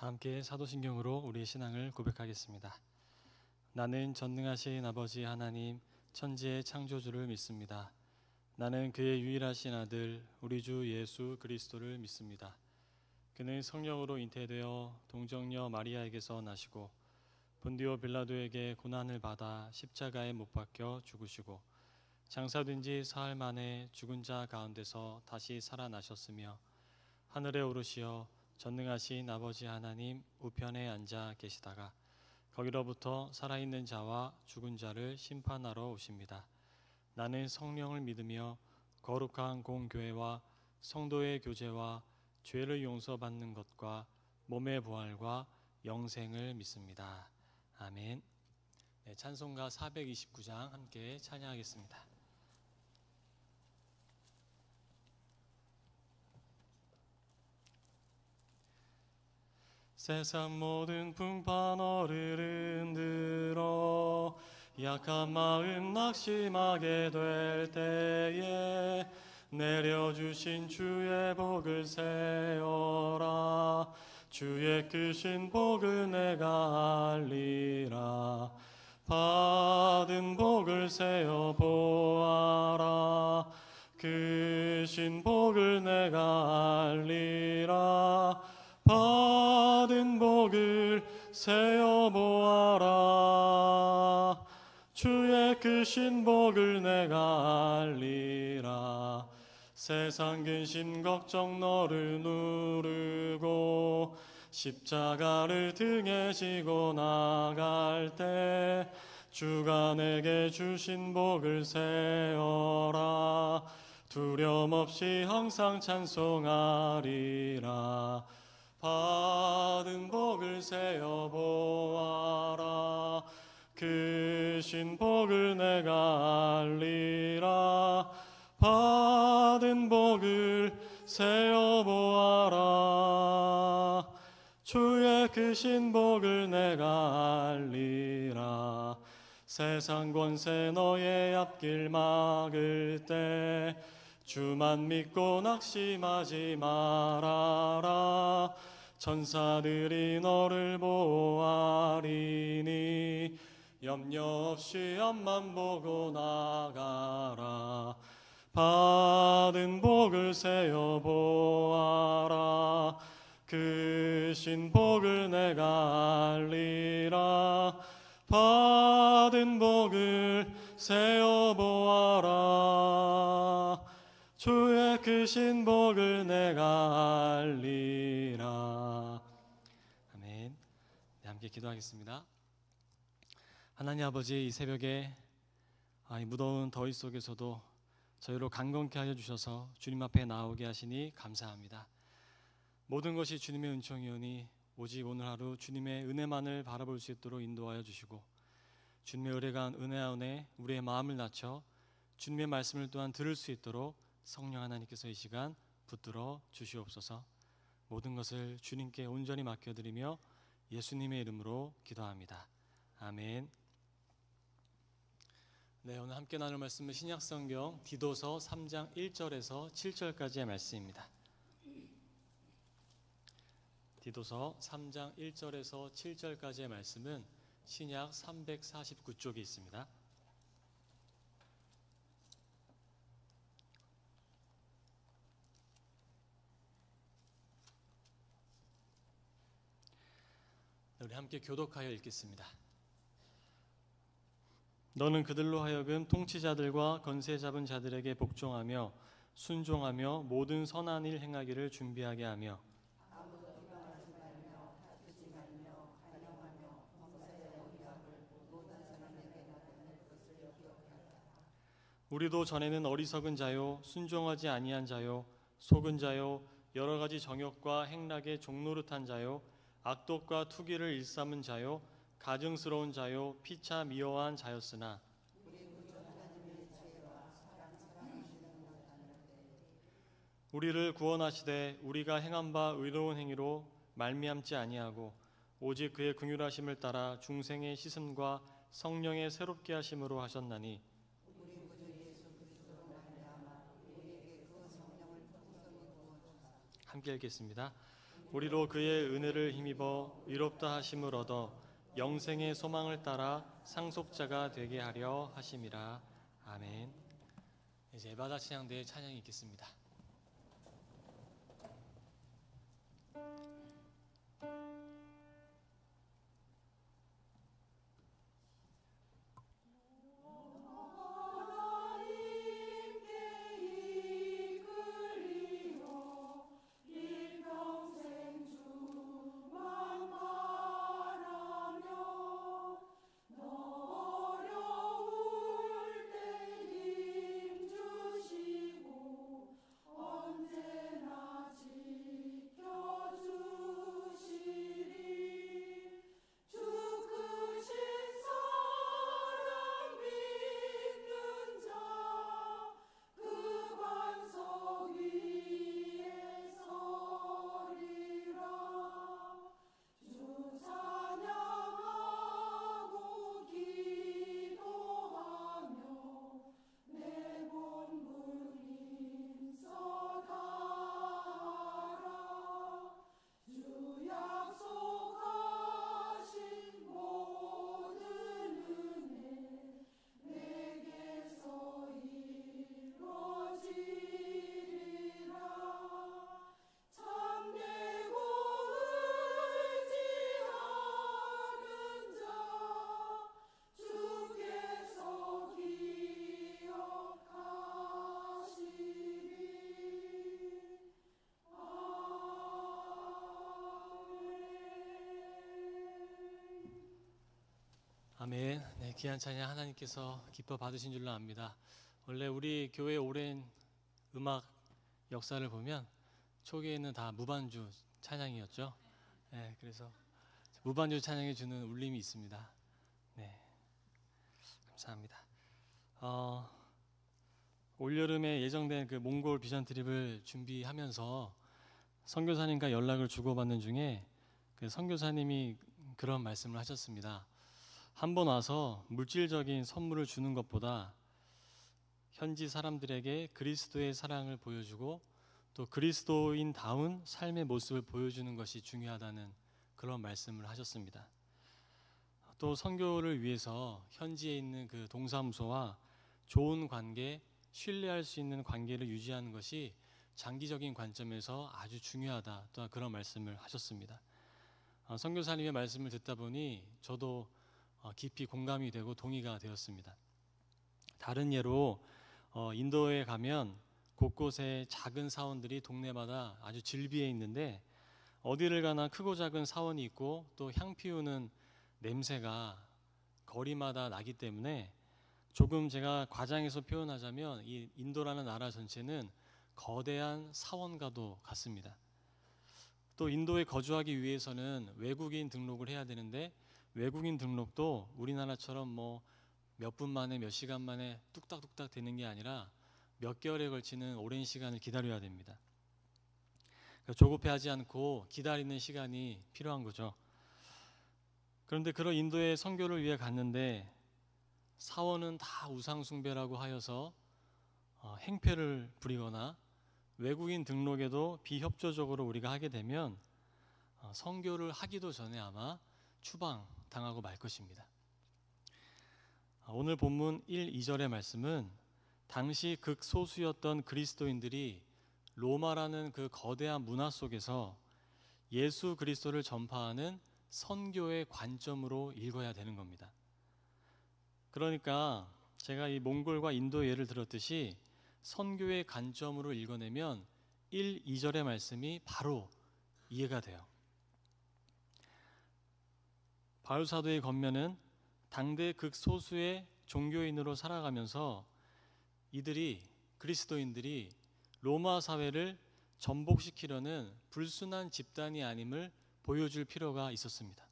다 함께 사도신경으로 우리의 신앙을 고백하겠습니다. 나는 전능하신 아버지 하나님 천지의 창조주를 믿습니다. 나는 그의 유일하신 아들 우리 주 예수 그리스도를 믿습니다. 그는 성령으로 잉태되어 동정녀 마리아에게서 나시고 본디오 빌라도에게 고난을 받아 십자가에 못 박혀 죽으시고 장사된 지 사흘 만에 죽은 자 가운데서 다시 살아나셨으며 하늘에 오르시어 전능하신 아버지 하나님 우편에 앉아 계시다가 거기로부터 살아있는 자와 죽은 자를 심판하러 오십니다. 나는 성령을 믿으며 거룩한 공교회와 성도의 교제와 죄를 용서받는 것과 몸의 부활과 영생을 믿습니다. 아멘. 네, 찬송가 429장 함께 찬양하겠습니다. 세상 모든 풍파너를 흔들어 약한 마음 낙심하게 될 때에 내려주신 주의 복을 세어라. 주의 크신 복을 내가 알리라. 받은 복을 세어 보아라. 크신 복을 내가 알리라. 받은 복을 세어 보아라. 주의 크신 복을 내가 알리라. 세상 근심 걱정 너를 누르고 십자가를 등에 지고 나갈 때 주가 내게 주신 복을 세어라. 두려움 없이 항상 찬송하리라. 받은 복을 세어 보아라. 크신 복을 내가 알리라. 받은 복을 세어 보아라. 주의 크신 복을 내가 알리라. 세상 권세 너의 앞길 막을 때 주만 믿고 낙심하지 말아라. 천사들이 너를 보호하리니 염려 없이 앞만 보고 나가라. 받은 복을 세어 보아라. 크신 복을 내가 알리라. 받은 복을 세어 보아라. 주의 크신 복을 내가 알리라. 아멘. 네, 함께 기도하겠습니다. 하나님 아버지, 이 새벽에 이 무더운 더위 속에서도 저희로 강건케 하여 주셔서 주님 앞에 나오게 하시니 감사합니다. 모든 것이 주님의 은총이오니 오직 오늘 하루 주님의 은혜만을 바라볼 수 있도록 인도하여 주시고 주님의 의뢰가 은혜 안에 우리의 마음을 낮춰 주님의 말씀을 또한 들을 수 있도록 성령 하나님께서 이 시간 붙들어 주시옵소서. 모든 것을 주님께 온전히 맡겨드리며 예수님의 이름으로 기도합니다. 아멘. 네, 오늘 함께 나눌 말씀은 신약성경 디도서 3장 1절에서 7절까지의 말씀입니다. 디도서 3장 1절에서 7절까지의 말씀은 신약 349쪽에 있습니다. 우리 함께 교독하여 읽겠습니다. 너는 그들로 하여금 통치자들과 권세 잡은 자들에게 복종하며 순종하며 모든 선한 일 행하기를 준비하게 하며 우리도 전에는 어리석은 자요 순종하지 아니한 자요 속은 자요 여러 가지 정욕과 행락에 종노릇한 자요 악독과 투기를 일삼은 자요 가증스러운 자요 피차 미워한 자였으나 우리를 구원하시되 우리가 행한 바 의로운 행위로 말미암지 아니하고 오직 그의 긍휼하심을 따라 중생의 씻음과 성령의 새롭게 하심으로 하셨나니 함께 읽겠습니다. 우리로 그의 은혜를 힘입어 의롭다 하심을 얻어 영생의 소망을 따라 상속자가 되게 하려 하심이라. 아멘. 이제 에바다 찬양대의 찬양이 있겠습니다. 아멘. 네, 귀한 찬양 하나님께서 기뻐 받으신 줄로 압니다. 원래 우리 교회 오랜 음악 역사를 보면 초기에는 다 무반주 찬양이었죠. 네, 그래서 무반주 찬양이 주는 울림이 있습니다. 네, 감사합니다. 올여름에 예정된 그 몽골 비전 트립을 준비하면서 선교사님과 연락을 주고받는 중에 그 선교사님이 그런 말씀을 하셨습니다. 한번 와서 물질적인 선물을 주는 것보다 현지 사람들에게 그리스도의 사랑을 보여주고 또 그리스도인다운 삶의 모습을 보여주는 것이 중요하다는 그런 말씀을 하셨습니다. 또 선교를 위해서 현지에 있는 그 동사무소와 좋은 관계, 신뢰할 수 있는 관계를 유지하는 것이 장기적인 관점에서 아주 중요하다, 또한 그런 말씀을 하셨습니다. 선교사님의 말씀을 듣다 보니 저도 깊이 공감이 되고 동의가 되었습니다. 다른 예로 인도에 가면 곳곳에 작은 사원들이 동네마다 아주 질비해 있는데 어디를 가나 크고 작은 사원이 있고 또 향 피우는 냄새가 거리마다 나기 때문에 조금 제가 과장해서 표현하자면 이 인도라는 나라 전체는 거대한 사원과도 같습니다. 또 인도에 거주하기 위해서는 외국인 등록을 해야 되는데 외국인 등록도 우리나라처럼 뭐 몇 분 만에 몇 시간 만에 뚝딱뚝딱 되는 게 아니라 몇 개월에 걸치는 오랜 시간을 기다려야 됩니다. 조급해하지 않고 기다리는 시간이 필요한 거죠. 그런데 그런 인도에 선교를 위해 갔는데 사원은 다 우상숭배라고 하여서 행패를 부리거나 외국인 등록에도 비협조적으로 우리가 하게 되면 선교를 하기도 전에 아마 추방당하고 말 것입니다. 오늘 본문 1, 2절의 말씀은 당시 극소수였던 그리스도인들이 로마라는 그 거대한 문화 속에서 예수 그리스도를 전파하는 선교의 관점으로 읽어야 되는 겁니다. 그러니까 제가 이 몽골과 인도 예를 들었듯이 선교의 관점으로 읽어내면 1, 2절의 말씀이 바로 이해가 돼요. 바울 사도의 겉면은 당대 극소수의 종교인으로 살아가면서 이들이 그리스도인들이 로마 사회를 전복시키려는 불순한 집단이 아님을 보여줄 필요가 있었습니다.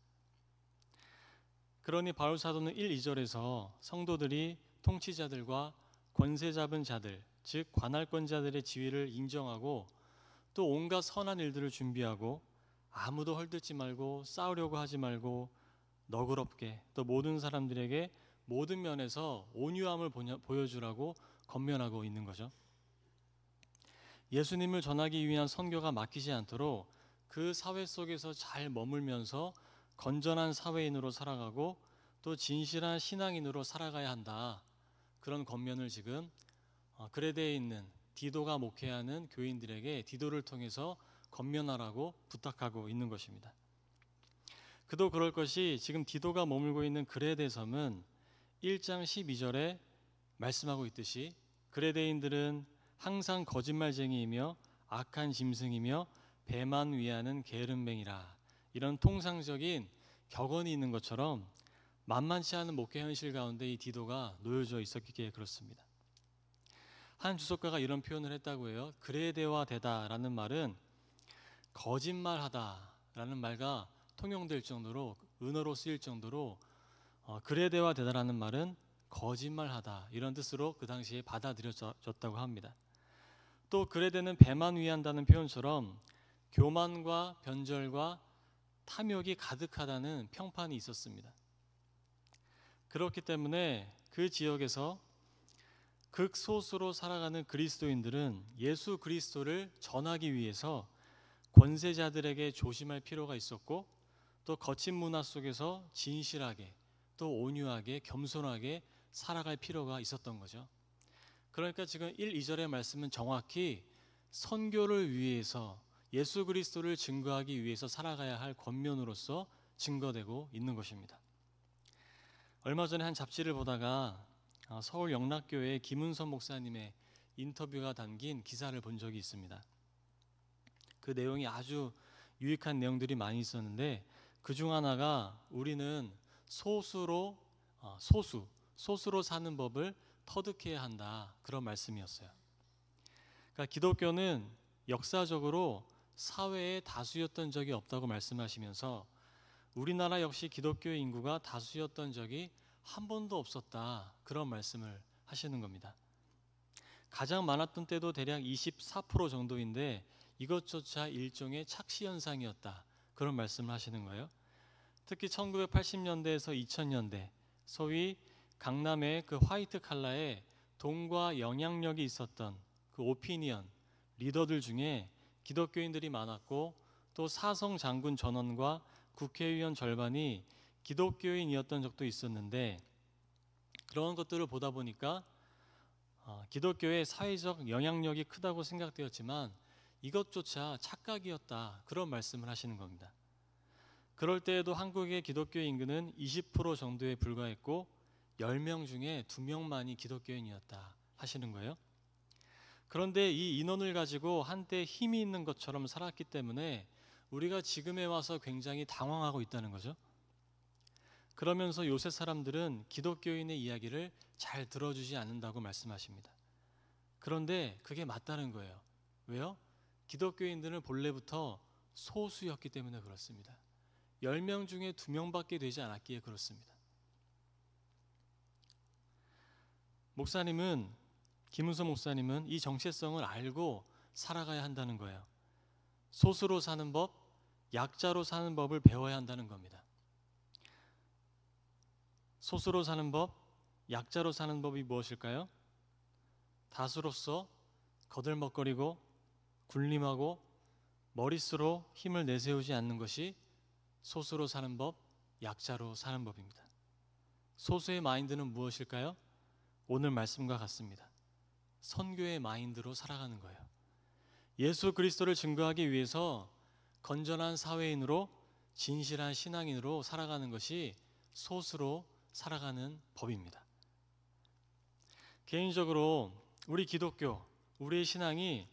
그러니 바울 사도는 1, 2절에서 성도들이 통치자들과 권세 잡은 자들, 즉 관할권자들의 지위를 인정하고 또 온갖 선한 일들을 준비하고 아무도 헐뜯지 말고 싸우려고 하지 말고 너그럽게 또 모든 사람들에게 모든 면에서 온유함을 보여주라고 권면하고 있는 거죠. 예수님을 전하기 위한 선교가 막히지 않도록 그 사회 속에서 잘 머물면서 건전한 사회인으로 살아가고 또 진실한 신앙인으로 살아가야 한다. 그런 권면을 지금 그레데에 있는 디도가 목회하는 교인들에게 디도를 통해서 권면하라고 부탁하고 있는 것입니다. 그도 그럴 것이 지금 디도가 머물고 있는 그레데 섬은 1장 12절에 말씀하고 있듯이 그레데인들은 항상 거짓말쟁이이며 악한 짐승이며 배만 위하는 게으름뱅이라, 이런 통상적인 격언이 있는 것처럼 만만치 않은 목회 현실 가운데 이 디도가 놓여져 있었기에 그렇습니다. 한 주석가가 이런 표현을 했다고 해요. 그레데와 되다라는 말은 거짓말하다라는 말과 통용될 정도로, 은어로 쓰일 정도로 그레데와 되다라는 말은 거짓말하다, 이런 뜻으로 그 당시에 받아들여졌다고 합니다. 또 그레데는 배만 위한다는 표현처럼 교만과 변절과 탐욕이 가득하다는 평판이 있었습니다. 그렇기 때문에 그 지역에서 극소수로 살아가는 그리스도인들은 예수 그리스도를 전하기 위해서 권세자들에게 조심할 필요가 있었고, 또 거친 문화 속에서 진실하게 또 온유하게 겸손하게 살아갈 필요가 있었던 거죠. 그러니까 지금 1, 2절의 말씀은 정확히 선교를 위해서 예수 그리스도를 증거하기 위해서 살아가야 할 권면으로서 증거되고 있는 것입니다. 얼마 전에 한 잡지를 보다가 서울 영락교회 김은선 목사님의 인터뷰가 담긴 기사를 본 적이 있습니다. 그 내용이 아주 유익한 내용들이 많이 있었는데 그 중 하나가 우리는 소수로 사는 법을 터득해야 한다, 그런 말씀이었어요. 그러니까 기독교는 역사적으로 사회의 다수였던 적이 없다고 말씀하시면서 우리나라 역시 기독교의 인구가 다수였던 적이 한 번도 없었다, 그런 말씀을 하시는 겁니다. 가장 많았던 때도 대략 24% 정도인데 이것조차 일종의 착시 현상이었다, 그런 말씀을 하시는 거예요. 특히 1980년대에서 2000년대 소위 강남의 그 화이트 칼라에 돈과 영향력이 있었던 그 오피니언 리더들 중에 기독교인들이 많았고, 또 사성 장군 전원과 국회의원 절반이 기독교인이었던 적도 있었는데, 그런 것들을 보다 보니까 기독교의 사회적 영향력이 크다고 생각되었지만 이것조차 착각이었다, 그런 말씀을 하시는 겁니다. 그럴 때에도 한국의 기독교 인구는 20% 정도에 불과했고 10명 중에 2명만이 기독교인이었다 하시는 거예요. 그런데 이 인원을 가지고 한때 힘이 있는 것처럼 살았기 때문에 우리가 지금에 와서 굉장히 당황하고 있다는 거죠. 그러면서 요새 사람들은 기독교인의 이야기를 잘 들어주지 않는다고 말씀하십니다. 그런데 그게 맞다는 거예요. 왜요? 기독교인들은 본래부터 소수였기 때문에 그렇습니다. 10명 중에 2명밖에 되지 않았기에 그렇습니다. 김은서 목사님은 이 정체성을 알고 살아가야 한다는 거예요. 소수로 사는 법, 약자로 사는 법을 배워야 한다는 겁니다. 소수로 사는 법, 약자로 사는 법이 무엇일까요? 다수로서 거들먹거리고 군림하고 머릿수로 힘을 내세우지 않는 것이 소수로 사는 법, 약자로 사는 법입니다. 소수의 마인드는 무엇일까요? 오늘 말씀과 같습니다. 선교의 마인드로 살아가는 거예요. 예수 그리스도를 증거하기 위해서 건전한 사회인으로 진실한 신앙인으로 살아가는 것이 소수로 살아가는 법입니다. 개인적으로 우리 기독교, 우리의 신앙이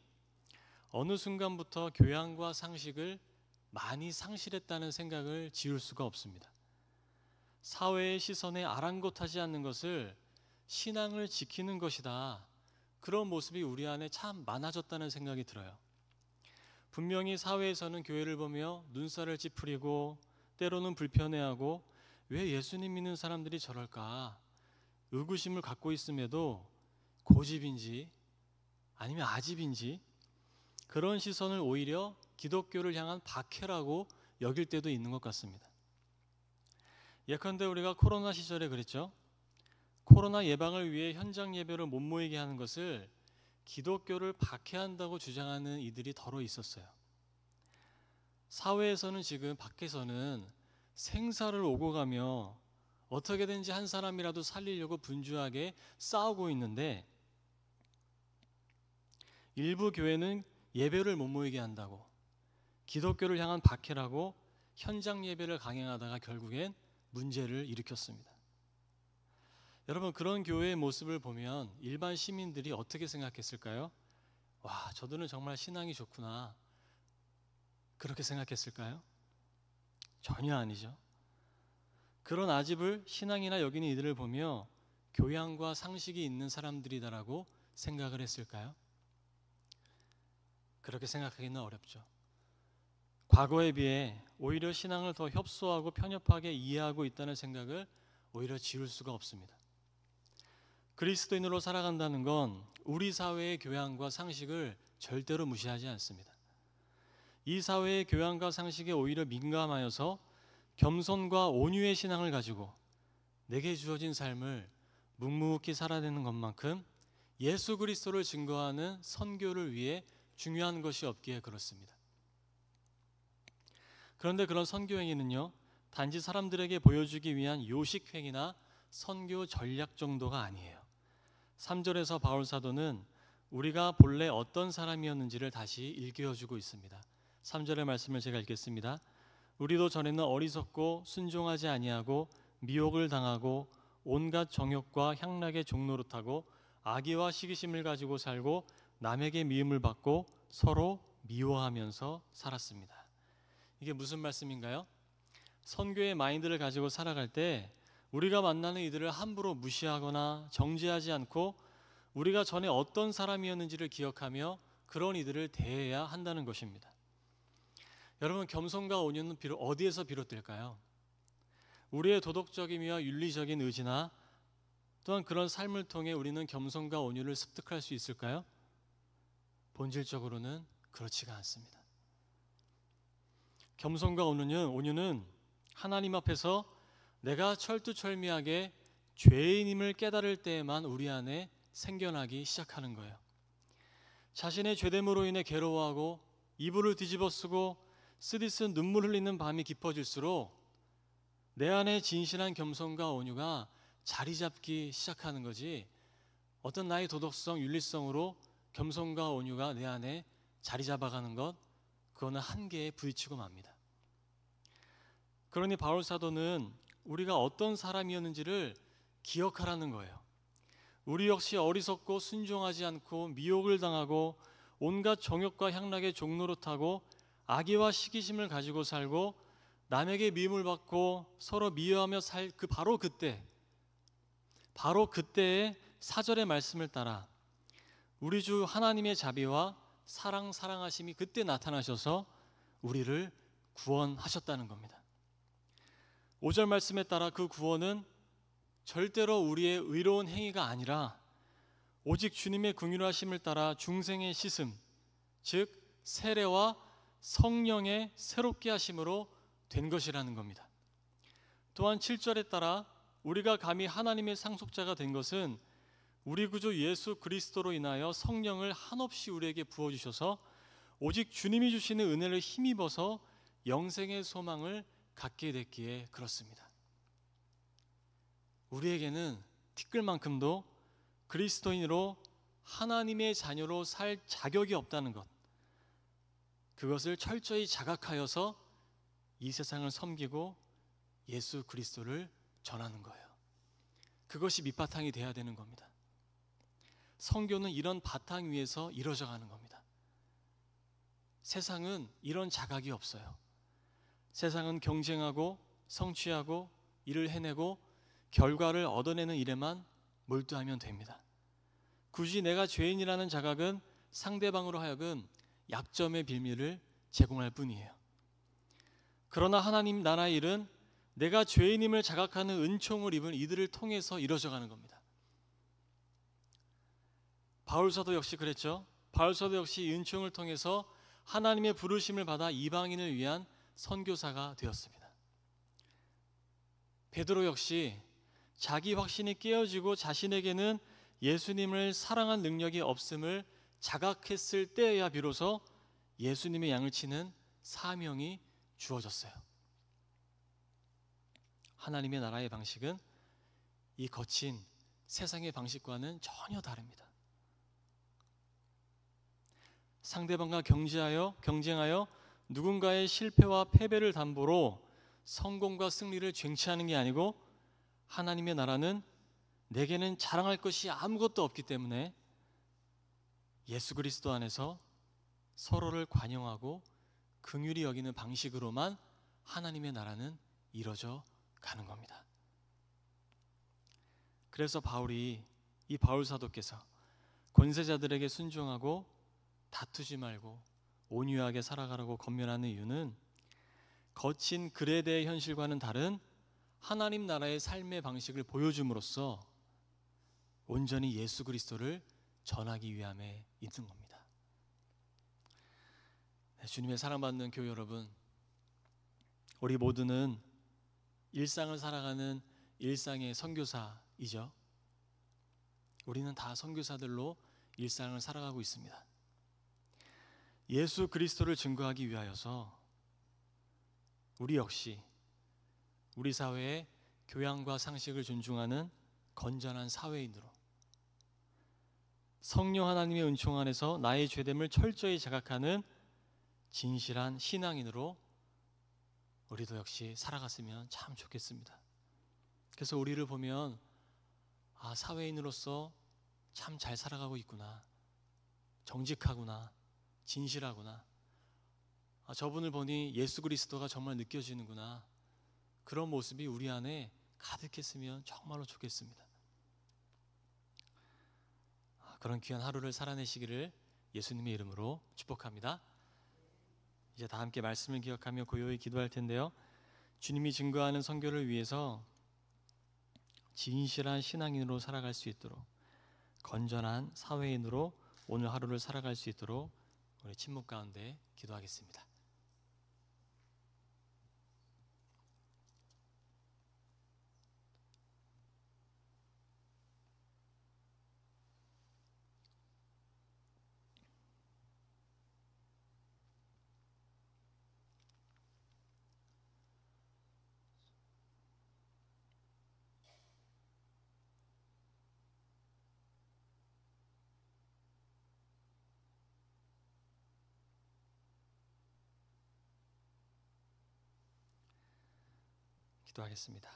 어느 순간부터 교양과 상식을 많이 상실했다는 생각을 지울 수가 없습니다. 사회의 시선에 아랑곳하지 않는 것을 신앙을 지키는 것이다, 그런 모습이 우리 안에 참 많아졌다는 생각이 들어요. 분명히 사회에서는 교회를 보며 눈살을 찌푸리고 때로는 불편해하고 왜 예수님 믿는 사람들이 저럴까 의구심을 갖고 있음에도 고집인지 아니면 아집인지 그런 시선을 오히려 기독교를 향한 박해라고 여길 때도 있는 것 같습니다. 예컨대 우리가 코로나 시절에 그랬죠. 코로나 예방을 위해 현장 예배를 못 모이게 하는 것을 기독교를 박해한다고 주장하는 이들이 더러 있었어요. 사회에서는 지금 밖에서는 생사를 오고 가며 어떻게든지 한 사람이라도 살리려고 분주하게 싸우고 있는데, 일부 교회는 예배를 못 모이게 한다고 기독교를 향한 박해라고 현장 예배를 강행하다가 결국엔 문제를 일으켰습니다. 여러분, 그런 교회의 모습을 보면 일반 시민들이 어떻게 생각했을까요? 와, 저들은 정말 신앙이 좋구나, 그렇게 생각했을까요? 전혀 아니죠. 그런 아집을 신앙이나 여기는 이들을 보며 교양과 상식이 있는 사람들이다라고 생각을 했을까요? 그렇게 생각하기는 어렵죠. 과거에 비해 오히려 신앙을 더 협소하고 편협하게 이해하고 있다는 생각을 오히려 지울 수가 없습니다. 그리스도인으로 살아간다는 건 우리 사회의 교양과 상식을 절대로 무시하지 않습니다. 이 사회의 교양과 상식에 오히려 민감하여서 겸손과 온유의 신앙을 가지고 내게 주어진 삶을 묵묵히 살아내는 것만큼 예수 그리스도를 증거하는 선교를 위해 중요한 것이 없기에 그렇습니다. 그런데 그런 선교 행위는요, 단지 사람들에게 보여주기 위한 요식 행위나 선교 전략 정도가 아니에요. 3절에서 바울 사도는 우리가 본래 어떤 사람이었는지를 다시 일깨워주고 있습니다. 3절의 말씀을 제가 읽겠습니다. 우리도 전에는 어리석고 순종하지 아니하고 미혹을 당하고 온갖 정욕과 향락의 종노릇하고 악의와 시기심을 가지고 살고 남에게 미움을 받고 서로 미워하면서 살았습니다. 이게 무슨 말씀인가요? 선교의 마인드를 가지고 살아갈 때 우리가 만나는 이들을 함부로 무시하거나 정죄하지 않고 우리가 전에 어떤 사람이었는지를 기억하며 그런 이들을 대해야 한다는 것입니다. 여러분, 겸손과 온유는 어디에서 비롯될까요? 우리의 도덕적이며 윤리적인 의지나 또한 그런 삶을 통해 우리는 겸손과 온유를 습득할 수 있을까요? 본질적으로는 그렇지가 않습니다. 겸손과 온유는 하나님 앞에서 내가 철두철미하게 죄인임을 깨달을 때에만 우리 안에 생겨나기 시작하는 거예요. 자신의 죄됨으로 인해 괴로워하고 이불을 뒤집어 쓰고 쓰디쓴 눈물 흘리는 밤이 깊어질수록 내 안에 진실한 겸손과 온유가 자리 잡기 시작하는 거지, 어떤 나의 도덕성, 윤리성으로 겸손과 온유가 내 안에 자리 잡아가는 것, 그거는 한계에 부딪히고 맙니다. 그러니 바울 사도는 우리가 어떤 사람이었는지를 기억하라는 거예요. 우리 역시 어리석고 순종하지 않고 미혹을 당하고 온갖 정욕과 향락의 종노릇하고 악의와 시기심을 가지고 살고 남에게 미움을 받고 서로 미워하며 살 바로 그때의 4절의 말씀을 따라 우리 주 하나님의 자비와 사랑하심이 그때 나타나셔서 우리를 구원하셨다는 겁니다. 5절 말씀에 따라 그 구원은 절대로 우리의 의로운 행위가 아니라 오직 주님의 긍휼하심을 따라 중생의 씻음, 즉 세례와 성령의 새롭게 하심으로 된 것이라는 겁니다. 또한 7절에 따라 우리가 감히 하나님의 상속자가 된 것은 우리 구주 예수 그리스도로 인하여 성령을 한없이 우리에게 부어주셔서 오직 주님이 주시는 은혜를 힘입어서 영생의 소망을 갖게 됐기에 그렇습니다. 우리에게는 티끌만큼도 그리스도인으로 하나님의 자녀로 살 자격이 없다는 것, 그것을 철저히 자각하여서 이 세상을 섬기고 예수 그리스도를 전하는 거예요. 그것이 밑바탕이 돼야 되는 겁니다. 선교는 이런 바탕 위에서 이루어져 가는 겁니다. 세상은 이런 자각이 없어요. 세상은 경쟁하고 성취하고 일을 해내고 결과를 얻어내는 일에만 몰두하면 됩니다. 굳이 내가 죄인이라는 자각은 상대방으로 하여금 약점의 빌미를 제공할 뿐이에요. 그러나 하나님 나라의 일은 내가 죄인임을 자각하는 은총을 입은 이들을 통해서 이루어져 가는 겁니다. 바울사도 역시 그랬죠. 바울사도 역시 이 은총을 통해서 하나님의 부르심을 받아 이방인을 위한 선교사가 되었습니다. 베드로 역시 자기 확신이 깨어지고 자신에게는 예수님을 사랑한 능력이 없음을 자각했을 때야 비로소 예수님의 양을 치는 사명이 주어졌어요. 하나님의 나라의 방식은 이 거친 세상의 방식과는 전혀 다릅니다. 상대방과 경쟁하여 누군가의 실패와 패배를 담보로 성공과 승리를 쟁취하는 게 아니고, 하나님의 나라는 내게는 자랑할 것이 아무것도 없기 때문에 예수 그리스도 안에서 서로를 관용하고 긍휼히 여기는 방식으로만 하나님의 나라는 이루어져 가는 겁니다. 그래서 이 바울 사도께서 권세자들에게 순종하고 다투지 말고 온유하게 살아가라고 권면하는 이유는 거친 그레데의 현실과는 다른 하나님 나라의 삶의 방식을 보여줌으로써 온전히 예수 그리스도를 전하기 위함에 있는 겁니다. 주님의 사랑받는 교회 여러분, 우리 모두는 일상을 살아가는 일상의 선교사이죠. 우리는 다 선교사들로 일상을 살아가고 있습니다. 예수 그리스도를 증거하기 위하여서 우리 역시 우리 사회의 교양과 상식을 존중하는 건전한 사회인으로, 성령 하나님의 은총 안에서 나의 죄됨을 철저히 자각하는 진실한 신앙인으로 우리도 역시 살아갔으면 참 좋겠습니다. 그래서 우리를 보면 사회인으로서 참 잘 살아가고 있구나, 정직하구나, 진실하구나, 저분을 보니 예수 그리스도가 정말 느껴지는구나, 그런 모습이 우리 안에 가득했으면 정말로 좋겠습니다. 그런 귀한 하루를 살아내시기를 예수님의 이름으로 축복합니다. 이제 다 함께 말씀을 기억하며 고요히 기도할 텐데요, 주님이 증거하는 선교를 위해서 진실한 신앙인으로 살아갈 수 있도록, 건전한 사회인으로 오늘 하루를 살아갈 수 있도록 우리 침묵 가운데 기도하겠습니다. 기도하겠습니다.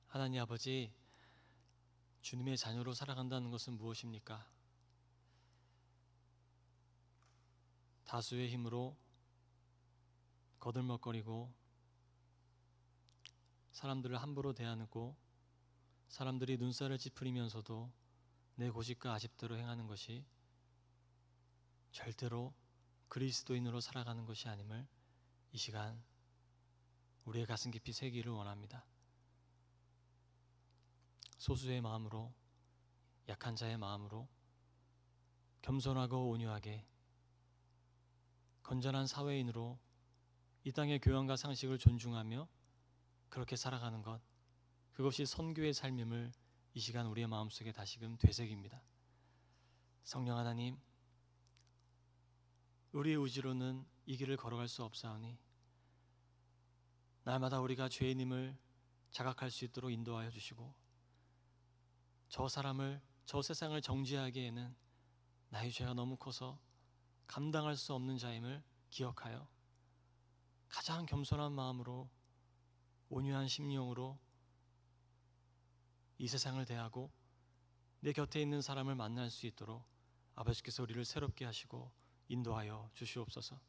하나님 아버지, 주님의 자녀로 살아간다는 것은 무엇입니까? 다수의 힘으로 거들먹거리고 사람들을 함부로 대하고 사람들이 눈살을 찌푸리면서도 내 고집과 아집대로 행하는 것이 절대로 그리스도인으로 살아가는 것이 아님을 이 시간 우리의 가슴 깊이 새기를 원합니다. 소수의 마음으로, 약한 자의 마음으로 겸손하고 온유하게 건전한 사회인으로 이 땅의 교양과 상식을 존중하며 그렇게 살아가는 것, 그것이 선교의 삶임을 이 시간 우리의 마음속에 다시금 되새깁니다. 성령 하나님, 우리의 의지로는 이 길을 걸어갈 수 없사오니 날마다 우리가 죄인임을 자각할 수 있도록 인도하여 주시고, 저 세상을 정죄하기에는 나의 죄가 너무 커서 감당할 수 없는 자임을 기억하여 가장 겸손한 마음으로, 온유한 심령으로 이 세상을 대하고 내 곁에 있는 사람을 만날 수 있도록 아버지께서 우리를 새롭게 하시고 인도하여 주시옵소서.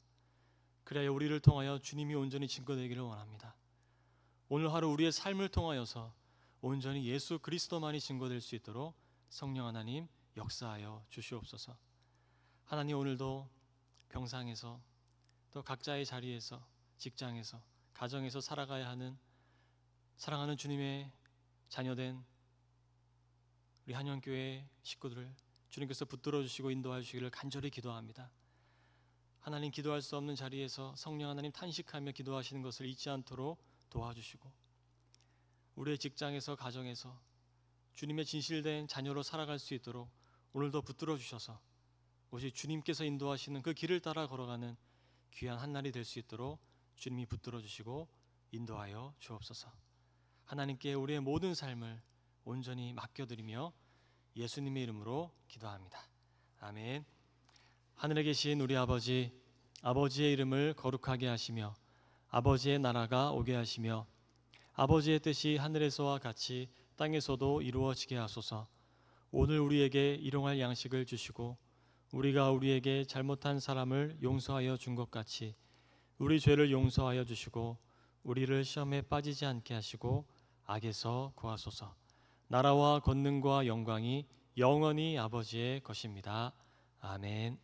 그래야 우리를 통하여 주님이 온전히 증거되기를 원합니다. 오늘 하루 우리의 삶을 통하여서 온전히 예수 그리스도만이 증거될 수 있도록 성령 하나님 역사하여 주시옵소서. 하나님, 오늘도 병상에서 또 각자의 자리에서, 직장에서, 가정에서 살아가야 하는 사랑하는 주님의 자녀된 우리 한영교회 식구들을 주님께서 붙들어 주시고 인도해 주시기를 간절히 기도합니다. 하나님, 기도할 수 없는 자리에서 성령 하나님 탄식하며 기도하시는 것을 잊지 않도록 도와주시고, 우리의 직장에서, 가정에서 주님의 진실된 자녀로 살아갈 수 있도록 오늘도 붙들어 주셔서 오직 주님께서 인도하시는 그 길을 따라 걸어가는 귀한 한 날이 될 수 있도록 주님이 붙들어 주시고 인도하여 주옵소서. 하나님께 우리의 모든 삶을 온전히 맡겨드리며 예수님의 이름으로 기도합니다. 아멘. 하늘에 계신 우리 아버지, 아버지의 이름을 거룩하게 하시며 아버지의 나라가 오게 하시며 아버지의 뜻이 하늘에서와 같이 땅에서도 이루어지게 하소서. 오늘 우리에게 일용할 양식을 주시고 우리가 우리에게 잘못한 사람을 용서하여 준 것 같이 우리 죄를 용서하여 주시고 우리를 시험에 빠지지 않게 하시고 악에서 구하소서. 나라와 권능과 영광이 영원히 아버지의 것입니다. 아멘.